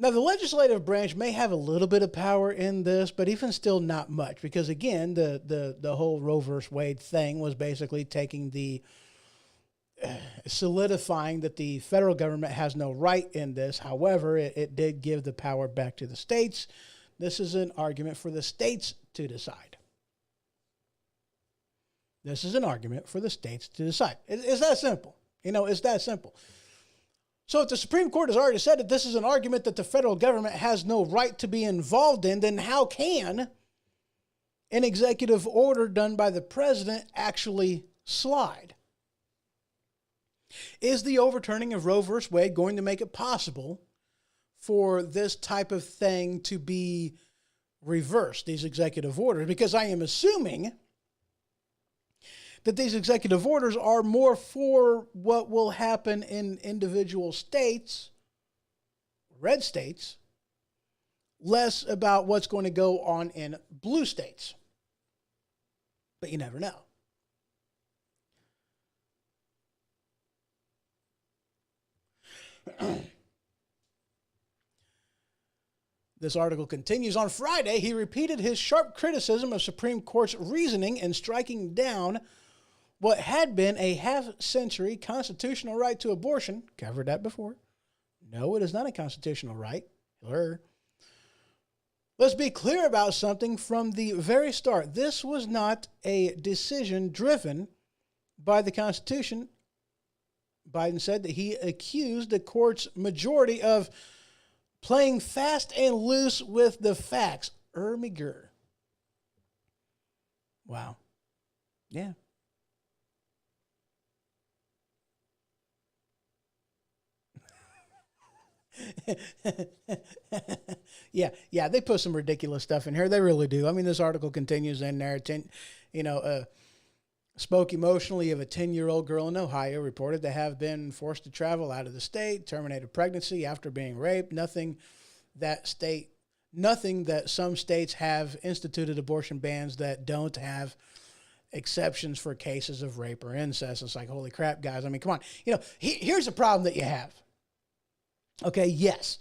Now, the legislative branch may have a little bit of power in this, but even still not much, because again, the whole Roe versus Wade thing was basically taking solidifying that the federal government has no right in this. However, it did give the power back to the states. This is an argument for the states to decide. This is an argument for the states to decide. It's that simple. It's that simple. So if the Supreme Court has already said that this is an argument that the federal government has no right to be involved in, then how can an executive order done by the president actually slide? Is the overturning of Roe versus Wade going to make it possible for this type of thing to be reversed, these executive orders? Because I am assuming that these executive orders are more for what will happen in individual states, red states, less about what's going to go on in blue states. But you never know. This article continues. On Friday, he repeated his sharp criticism of Supreme Court's reasoning in striking down what had been a half-century constitutional right to abortion. Covered that before. No, it is not a constitutional right. Let's be clear about something from the very start. This was not a decision driven by the Constitution. Biden said that he accused the court's majority of playing fast and loose with the facts. Ermiger. Wow. Yeah. Yeah, they put some ridiculous stuff in here. They really do. I mean, this article continues in there. Spoke emotionally of a 10-year-old girl in Ohio reported to have been forced to travel out of the state, terminated pregnancy after being raped. Nothing that some states have instituted abortion bans that don't have exceptions for cases of rape or incest. It's like, holy crap, guys. I mean, come on. Here's the problem that you have. Okay, yes.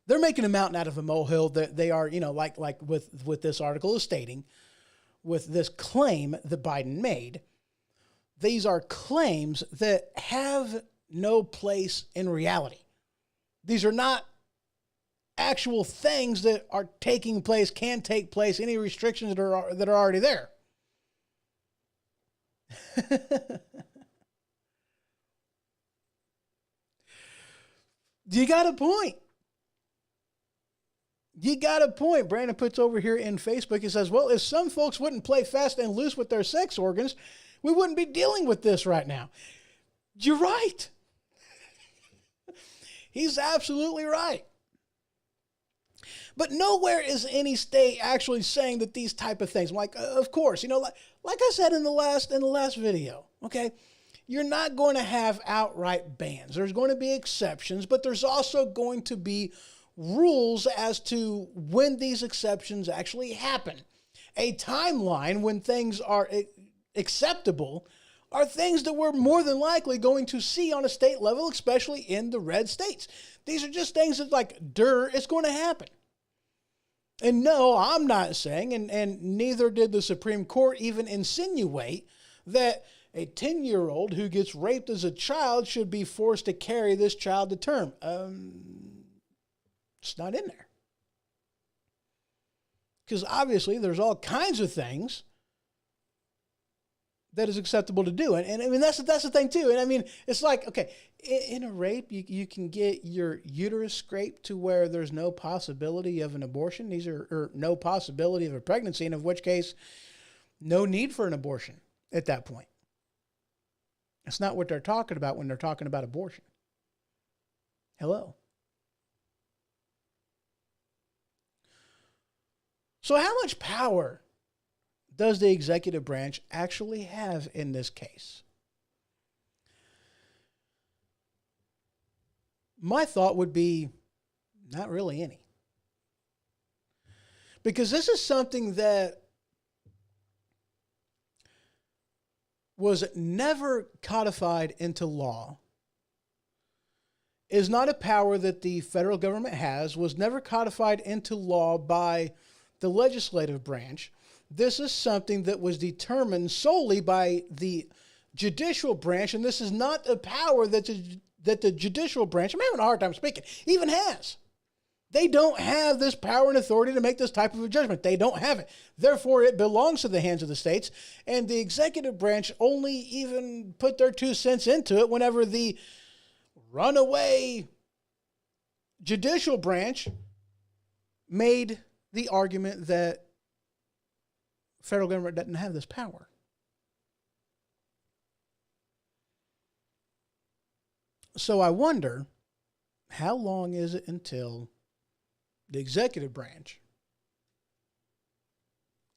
They're making a mountain out of a molehill. That they are, like with this article is stating, with this claim that Biden made. These are claims that have no place in reality. These are not actual things that are taking place, can take place, any restrictions that are already there. You got a point. You got a point. Brandon puts over here in Facebook, he says, well, if some folks wouldn't play fast and loose with their sex organs, we wouldn't be dealing with this right now. You're right. He's absolutely right. But nowhere is any state actually saying that these type of things, like, of course, like I said in the last video, okay, you're not going to have outright bans. There's going to be exceptions, but there's also going to be rules as to when these exceptions actually happen. A timeline when things are acceptable are things that we're more than likely going to see on a state level, especially in the red states. These are just things that, like, it's going to happen. And no, I'm not saying, and neither did the Supreme Court even insinuate that a 10-year-old who gets raped as a child should be forced to carry this child to term. It's not in there. Because obviously there's all kinds of things that is acceptable to do. And I mean, that's the thing too. And I mean, it's like, okay, in a rape, you can get your uterus scraped to where there's no possibility of an abortion. Or no possibility of a pregnancy, and of which case, no need for an abortion at that point. That's not what they're talking about when they're talking about abortion. Hello. So how much power does the executive branch actually have in this case? My thought would be Not really any. Because this is something that was never codified into law, is not a power that the federal government has, was never codified into law by the legislative branch. This is something that was determined solely by the judicial branch, and this is not a power that the judicial branch, I'm having a hard time speaking, even has. They don't have this power and authority to make this type of a judgment. They don't have it. Therefore, it belongs to the hands of the states, and the executive branch only even put their 2 cents into it whenever the runaway judicial branch made the argument that federal government doesn't have this power. So I wonder, how long is it until the executive branch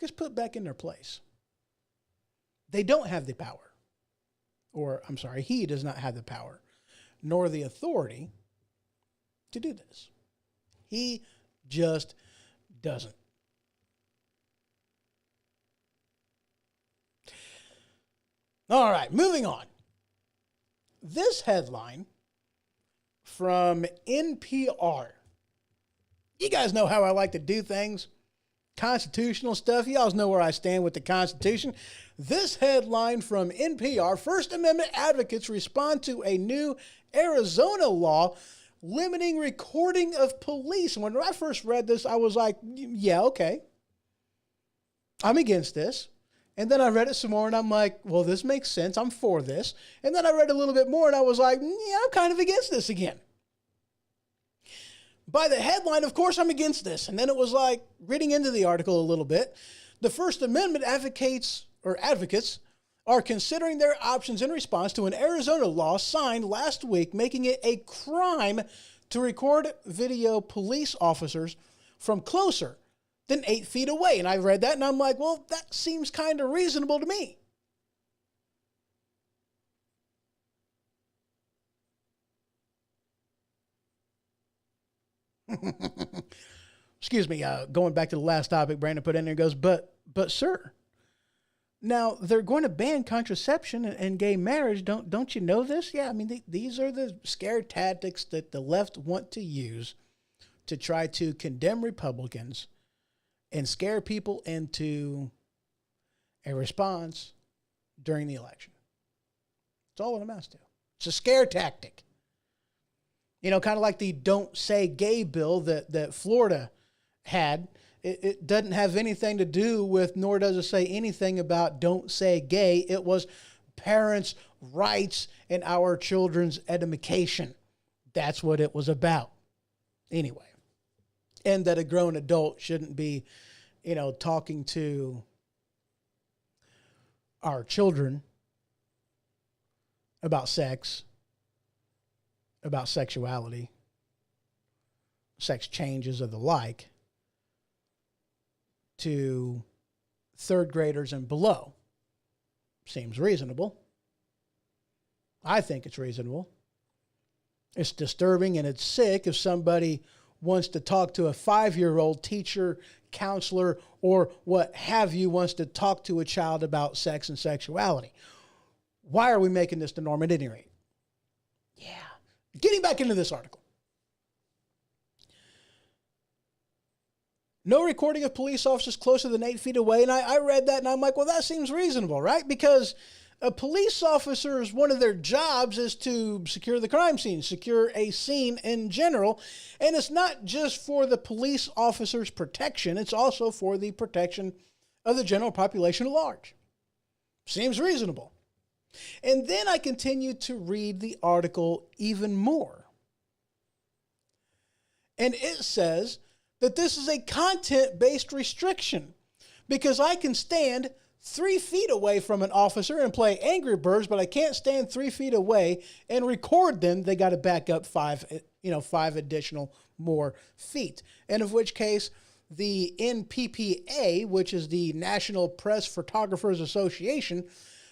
gets put back in their place? They don't have the power. Or, I'm sorry, he does not have the power, nor the authority to do this. He just doesn't. All right, moving on. This headline from NPR. You guys know how I like to do things. Constitutional stuff. You all know where I stand with the Constitution. This headline from NPR: First Amendment advocates respond to a new Arizona law limiting recording of police. And when I first read this, I was like, yeah, okay. I'm against this. And then I read it some more and I'm like, well, this makes sense. I'm for this. And then I read a little bit more and I was like, yeah, I'm kind of against this again. By the headline, of course, I'm against this. And then it was like, reading into the article a little bit, the First Amendment advocates are considering their options in response to an Arizona law signed last week, making it a crime to record video police officers from closer than 8 feet away. And I read that and I'm like, well, that seems kind of reasonable to me. Excuse me, going back to the last topic Brandon put in there, goes, but sir, now they're going to ban contraception and gay marriage. Don't you know this? Yeah, I mean, these are the scare tactics that the left want to use to try to condemn Republicans and scare people into a response during the election. That's all it amounts to. It's a scare tactic. You know, kind of like the Don't Say Gay bill that Florida had. It doesn't have anything to do with, nor does it say anything about don't say gay. It was parents' rights and our children's education. That's what it was about. Anyway. And that a grown adult shouldn't be, talking to our children about sex, about sexuality, sex changes or the like, to third graders and below. Seems reasonable. I think it's reasonable. It's disturbing and it's sick if somebody wants to talk to a 5-year-old teacher, counselor, or what have you, wants to talk to a child about sex and sexuality. Why are we making this the norm at any rate? Yeah. Getting back into this article. No recording of police officers closer than 8 feet away. And I read that and I'm like, well, that seems reasonable, right? Because a police officer's, one of their jobs is to secure the crime scene, secure a scene in general. And it's not just for the police officer's protection. It's also for the protection of the general population at large. Seems reasonable. And then I continued to read the article even more. And it says that this is a content-based restriction because I can stand 3 feet away from an officer and play Angry Birds, but I can't stand 3 feet away and record them. They got to back up 5 additional more feet. And of which case the NPPA, which is the National Press Photographers Association,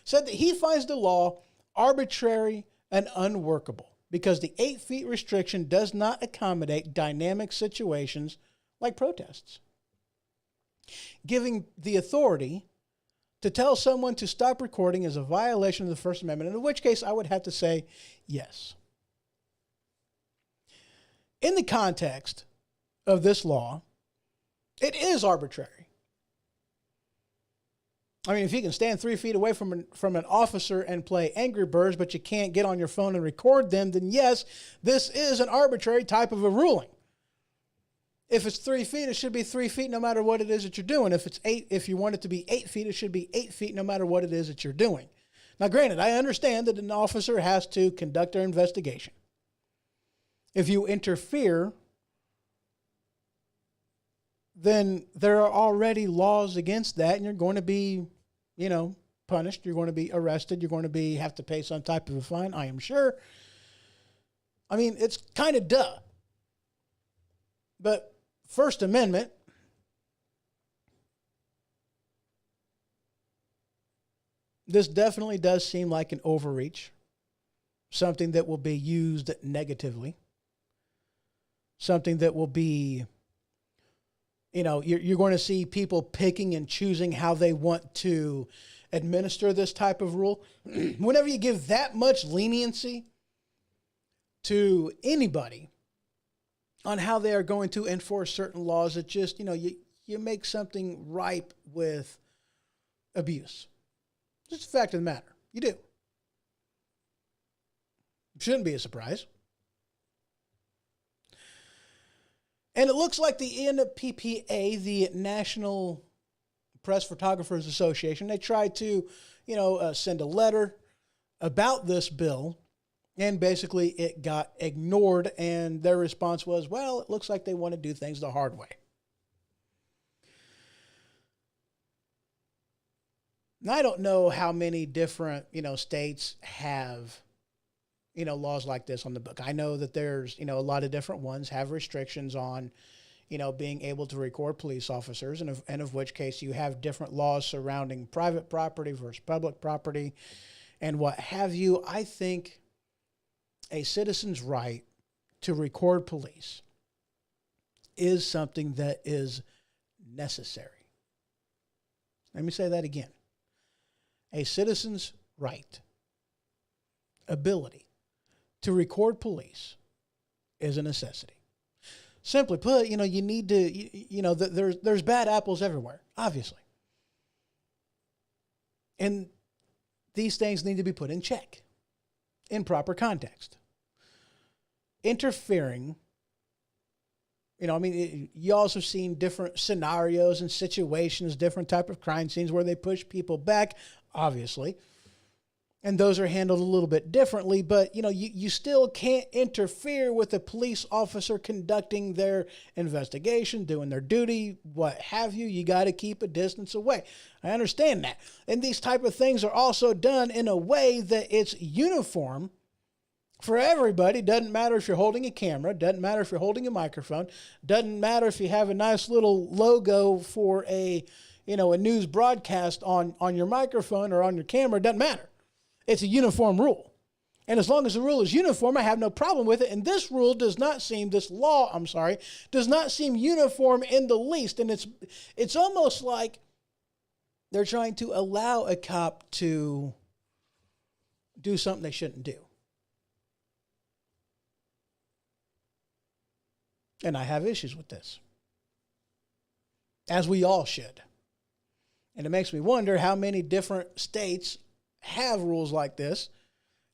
said that he finds the law arbitrary and unworkable because the 8 feet restriction does not accommodate dynamic situations like protests. Giving the authority to tell someone to stop recording is a violation of the First Amendment, in which case I would have to say yes. In the context of this law, it is arbitrary. I mean, if you can stand 3 feet away from an officer and play Angry Birds, but you can't get on your phone and record them, then yes, this is an arbitrary type of a ruling. If it's 3 feet, it should be 3 feet no matter what it is that you're doing. If it's 8, if you want it to be 8 feet, it should be 8 feet no matter what it is that you're doing. Now, granted, I understand that an officer has to conduct their investigation. If you interfere, then there are already laws against that, and you're going to be, punished. You're going to be arrested. You're going to have to pay some type of a fine, I am sure. I mean, it's kind of duh. But First Amendment, this definitely does seem like an overreach, something that will be used negatively, something that will be, you're going to see people picking and choosing how they want to administer this type of rule. Whenever you give that much leniency to anybody on how they are going to enforce certain laws, it just, you make something ripe with abuse. Just a fact of the matter. You do. Shouldn't be a surprise. And it looks like the NPPA, the National Press Photographers Association, they tried to, send a letter about this bill, and basically it got ignored, and their response was, well, it looks like they want to do things the hard way. And I don't know how many different, states have, laws like this on the book. I know that there's, a lot of different ones have restrictions on, being able to record police officers, and of which case you have different laws surrounding private property versus public property and what have you. I think a citizen's right to record police is something that is necessary. Let me say that again. A citizen's right, ability to record police is a necessity. Simply put, you need to, there's bad apples everywhere, obviously. And these things need to be put in check in proper context. Interfering, you also seen different scenarios and situations, different type of crime scenes where they push people back, obviously. And those are handled a little bit differently, but, you still can't interfere with a police officer conducting their investigation, doing their duty, what have you. You got to keep a distance away. I understand that. And these type of things are also done in a way that it's uniform for everybody. Doesn't matter if you're holding a camera, doesn't matter if you're holding a microphone, doesn't matter if you have a nice little logo for a news broadcast on your microphone or on your camera, doesn't matter. It's a uniform rule. And as long as the rule is uniform, I have no problem with it. And this law does not seem uniform in the least. And it's almost like they're trying to allow a cop to do something they shouldn't do. And I have issues with this, as we all should. And it makes me wonder how many different states have rules like this.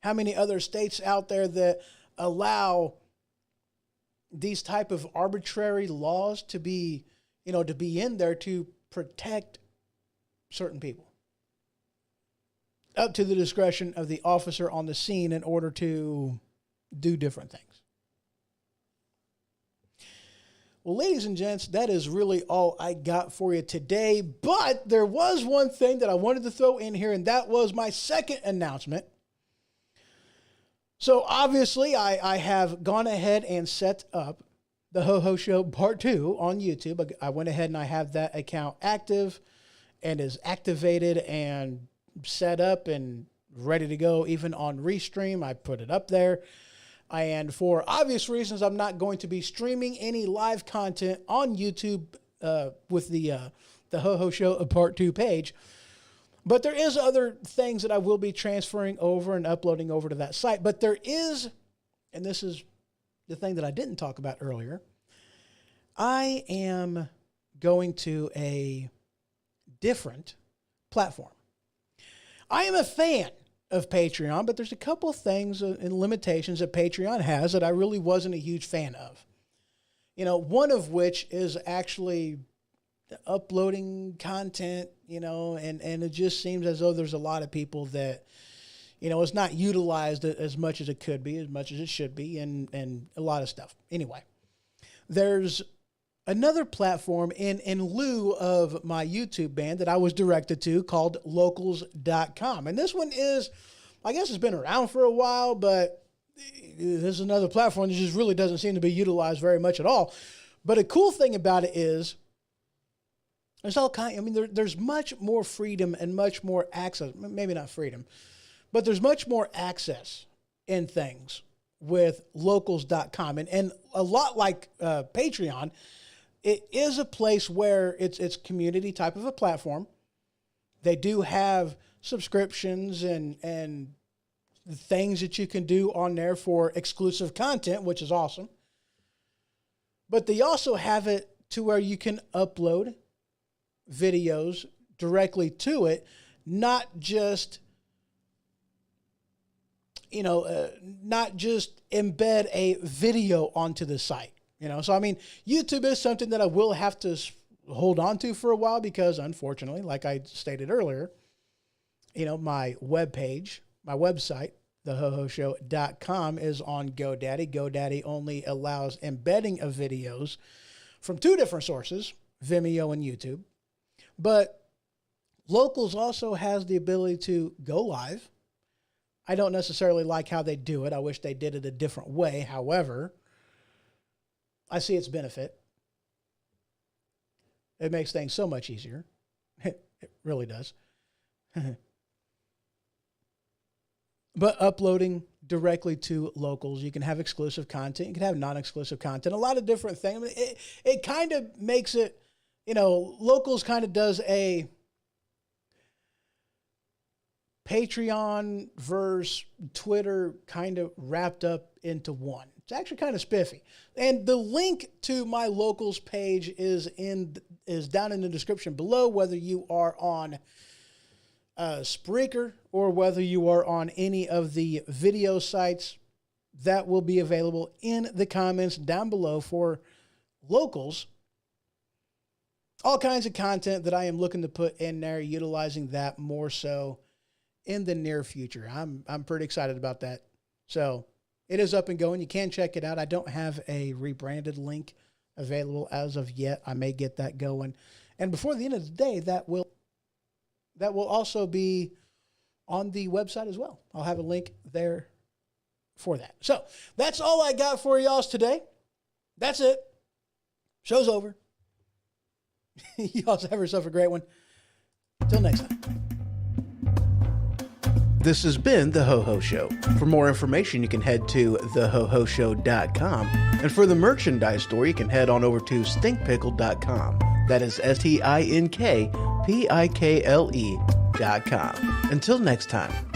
How many other states out there that allow these type of arbitrary laws to be in there to protect certain people, up to the discretion of the officer on the scene in order to do different things. Well, ladies and gents, that is really all I got for you today. But there was one thing that I wanted to throw in here, and that was my second announcement. So obviously, I have gone ahead and set up the Ho Ho Show Part 2 on YouTube. I went ahead and I have that account active and is activated and set up and ready to go. Even on Restream, I put it up there. And for obvious reasons, I'm not going to be streaming any live content on YouTube with the Ho Ho Show Part 2 page. But there is other things that I will be transferring over and uploading over to that site. But there is, and this is the thing that I didn't talk about earlier, I am going to a different platform. I am a fan of Patreon, but there's a couple things and limitations that Patreon has that I really wasn't a huge fan of. You know, one of which is actually uploading content, you know, and it just seems as though there's a lot of people that, you know, it's not utilized as much as it could be, as much as it should be, and a lot of stuff. Anyway, there's another platform in lieu of my YouTube band that I was directed to called Locals.com. And this one is, I guess it's been around for a while, but this is another platform that just really doesn't seem to be utilized very much at all. But a cool thing about it is there's all kind, I mean, there's much more freedom and much more access, maybe not freedom, but there's much more access in things with Locals.com. And a lot like Patreon, it is a place where it's community type of a platform. They do have subscriptions and things that you can do on there for exclusive content, which is awesome. But they also have it to where you can upload videos directly to it, not just, you know, not just embed a video onto the site. You know, so I mean, YouTube is something that I will have to hold on to for a while because, unfortunately, like I stated earlier, you know, my webpage, my website, thehohoshow.com, is on GoDaddy. GoDaddy only allows embedding of videos from two different sources, Vimeo and YouTube. But Locals also has the ability to go live. I don't necessarily like how they do it. I wish they did it a different way. However, I see its benefit. It makes things so much easier. It really does. But uploading directly to Locals, you can have exclusive content. You can have non-exclusive content. A lot of different things. I mean, it kind of makes it, you know, Locals kind of does a Patreon versus Twitter kind of wrapped up into one. It's actually kind of spiffy. And the link to my Locals page is down in the description below, whether you are on Spreaker or whether you are on any of the video sites. That will be available in the comments down below for Locals. All kinds of content that I am looking to put in there, utilizing that more so in the near future. I'm pretty excited about that. So it is up and going. You can check it out. I don't have a rebranded link available as of yet. I may get that going. And before the end of the day, that will also be on the website as well. I'll have a link there for that. So that's all I got for y'all today. That's it. Show's over. Y'all have yourself a great one. Till next time. This has been The Ho Ho Show. For more information, you can head to thehohoshow.com. And for the merchandise store, you can head on over to stinkpickle.com. That is stinkpickle.com. Until next time.